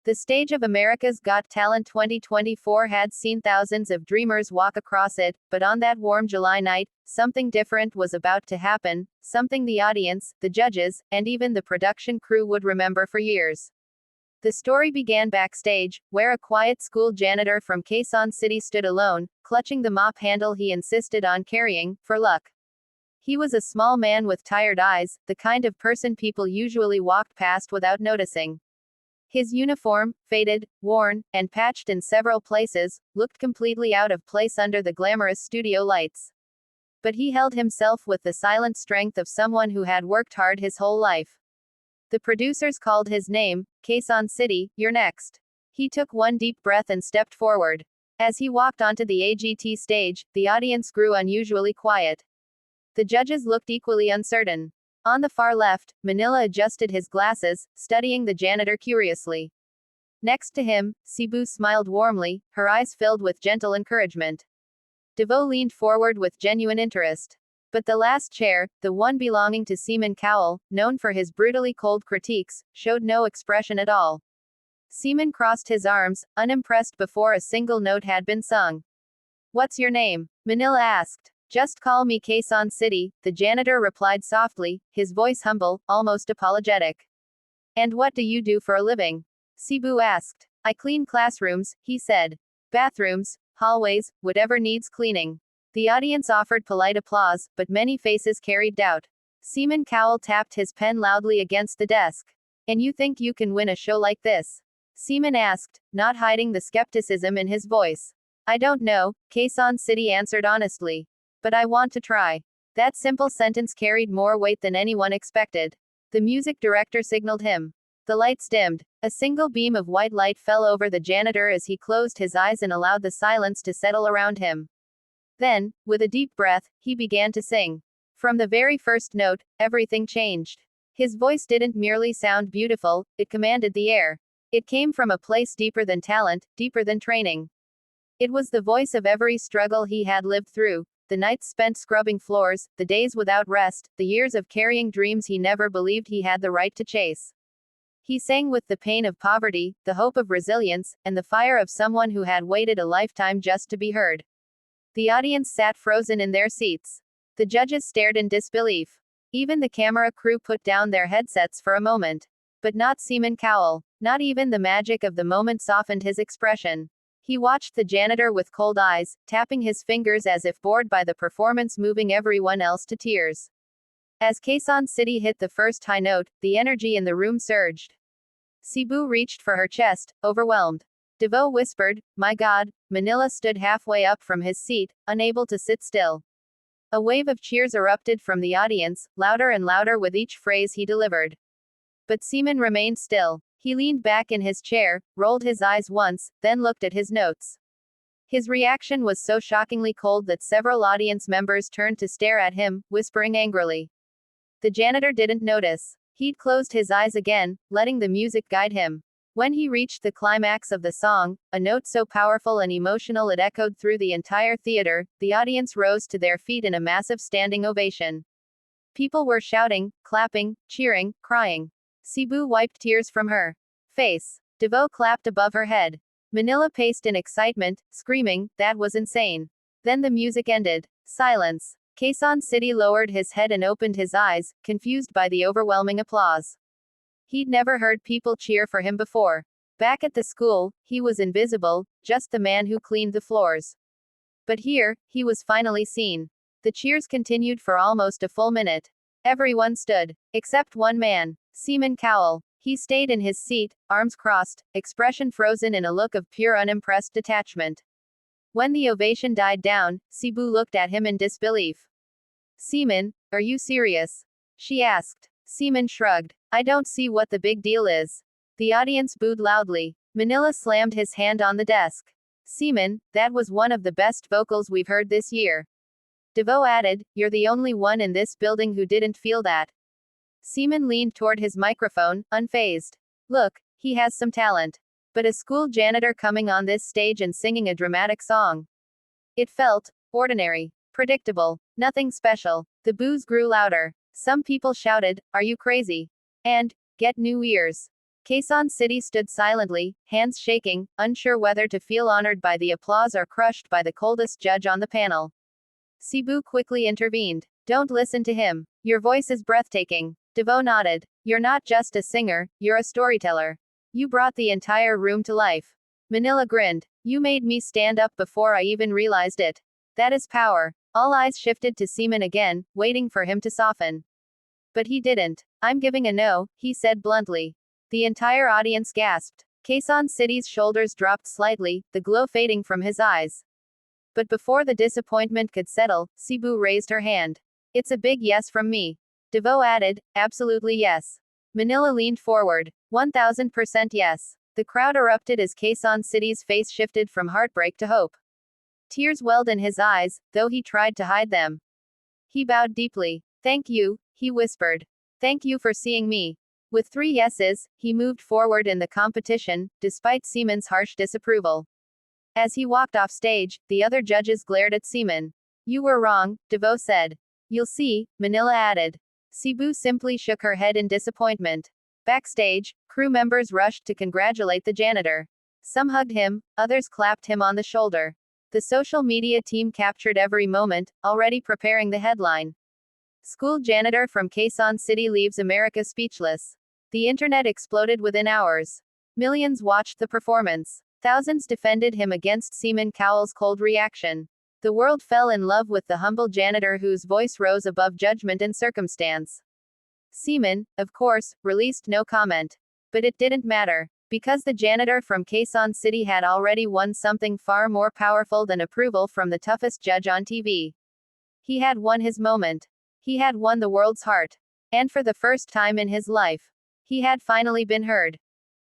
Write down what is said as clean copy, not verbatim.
The stage of America's Got Talent 2024 had seen thousands of dreamers walk across it, but on that warm July night, something different was about to happen, something the audience, the judges, and even the production crew would remember for years. The story began backstage, where a quiet school janitor from Quezon City stood alone, clutching the mop handle he insisted on carrying, for luck. He was a small man with tired eyes, the kind of person people usually walked past without noticing. His uniform, faded, worn, and patched in several places, looked completely out of place under the glamorous studio lights. But he held himself with the silent strength of someone who had worked hard his whole life. The producers called his name, Quezon City, you're next. He took one deep breath and stepped forward. As he walked onto the AGT stage, the audience grew unusually quiet. The judges looked equally uncertain. On the far left, Manila adjusted his glasses, studying the janitor curiously. Next to him, Cebu smiled warmly, her eyes filled with gentle encouragement. Devo leaned forward with genuine interest. But the last chair, the one belonging to Cemon Cowell, known for his brutally cold critiques, showed no expression at all. Cemon crossed his arms, unimpressed before a single note had been sung. "What's your name?" Manila asked. "Just call me Quezon City," the janitor replied softly, his voice humble, almost apologetic. "And what do you do for a living?" Cebu asked. "I clean classrooms," he said. "Bathrooms, hallways, whatever needs cleaning." The audience offered polite applause, but many faces carried doubt. Cemon Cowell tapped his pen loudly against the desk. "And you think you can win a show like this?" Cemon asked, not hiding the skepticism in his voice. "I don't know," Quezon City answered honestly. "But I want to try." That simple sentence carried more weight than anyone expected. The music director signaled him. The lights dimmed. A single beam of white light fell over the janitor as he closed his eyes and allowed the silence to settle around him. Then, with a deep breath, he began to sing. From the very first note, everything changed. His voice didn't merely sound beautiful, it commanded the air. It came from a place deeper than talent, deeper than training. It was the voice of every struggle he had lived through. The nights spent scrubbing floors, the days without rest, the years of carrying dreams he never believed he had the right to chase. He sang with the pain of poverty, the hope of resilience, and the fire of someone who had waited a lifetime just to be heard. The audience sat frozen in their seats. The judges stared in disbelief. Even the camera crew put down their headsets for a moment. But not Cemon Cowell. Not even the magic of the moment softened his expression. He watched the janitor with cold eyes, tapping his fingers as if bored by the performance, moving everyone else to tears. As Quezon City hit the first high note, the energy in the room surged. Cebu reached for her chest, overwhelmed. Devo whispered, "My God." Manila stood halfway up from his seat, unable to sit still. A wave of cheers erupted from the audience, louder and louder with each phrase he delivered. But Cemon remained still. He leaned back in his chair, rolled his eyes once, then looked at his notes. His reaction was so shockingly cold that several audience members turned to stare at him, whispering angrily. The janitor didn't notice. He'd closed his eyes again, letting the music guide him. When he reached the climax of the song, a note so powerful and emotional it echoed through the entire theater, the audience rose to their feet in a massive standing ovation. People were shouting, clapping, cheering, crying. Cebu wiped tears from her face. Devo clapped above her head. Manila paced in excitement, screaming, "That was insane." Then the music ended. Silence. Quezon City lowered his head and opened his eyes, confused by the overwhelming applause. He'd never heard people cheer for him before. Back at the school, he was invisible, just the man who cleaned the floors. But here, he was finally seen. The cheers continued for almost a full minute. Everyone stood. Except one man. Cemon Cowell. He stayed in his seat, arms crossed, expression frozen in a look of pure unimpressed detachment. When the ovation died down, Cebu looked at him in disbelief. "Cemon, are you serious?" she asked. Cemon shrugged. "I don't see what the big deal is." The audience booed loudly. Manila slammed his hand on the desk. "Cemon, that was one of the best vocals we've heard this year." Devo added, "You're the only one in this building who didn't feel that." Cemon leaned toward his microphone, unfazed. "Look, he has some talent. But a school janitor coming on this stage and singing a dramatic song. It felt ordinary, predictable, nothing special." The boos grew louder. Some people shouted, "Are you crazy?" and "Get new ears." Quezon City stood silently, hands shaking, unsure whether to feel honored by the applause or crushed by the coldest judge on the panel. Cebu quickly intervened. Don't listen to him. Your voice is breathtaking. Devo nodded. You're not just a singer, you're a storyteller. You brought the entire room to life. Manila grinned. You made me stand up before I even realized it. That is power. All eyes shifted to Cemon again, waiting for him to soften. But he didn't. I'm giving a no, he said bluntly. The entire audience gasped. Quezon City's shoulders dropped slightly, the glow fading from his eyes. But before the disappointment could settle, Cebu raised her hand. It's a big yes from me. Devo added, absolutely yes. Manila leaned forward. 1000% yes. The crowd erupted as Quezon City's face shifted from heartbreak to hope. Tears welled in his eyes, though he tried to hide them. He bowed deeply. Thank you, he whispered. Thank you for seeing me. With 3 yeses, he moved forward in the competition, despite Cemon's harsh disapproval. As he walked off stage, the other judges glared at Cemon. You were wrong, Devo said. You'll see, Manila added. Cebu simply shook her head in disappointment. Backstage, crew members rushed to congratulate the janitor. Some hugged him, others clapped him on the shoulder. The social media team captured every moment, already preparing the headline. School janitor from Quezon City leaves America speechless. The internet exploded within hours. Millions watched the performance. Thousands defended him against Cemon Cowell's cold reaction. The world fell in love with the humble janitor whose voice rose above judgment and circumstance. Cemon, of course, released no comment. But it didn't matter. Because the janitor from Quezon City had already won something far more powerful than approval from the toughest judge on TV. He had won his moment. He had won the world's heart. And for the first time in his life, he had finally been heard.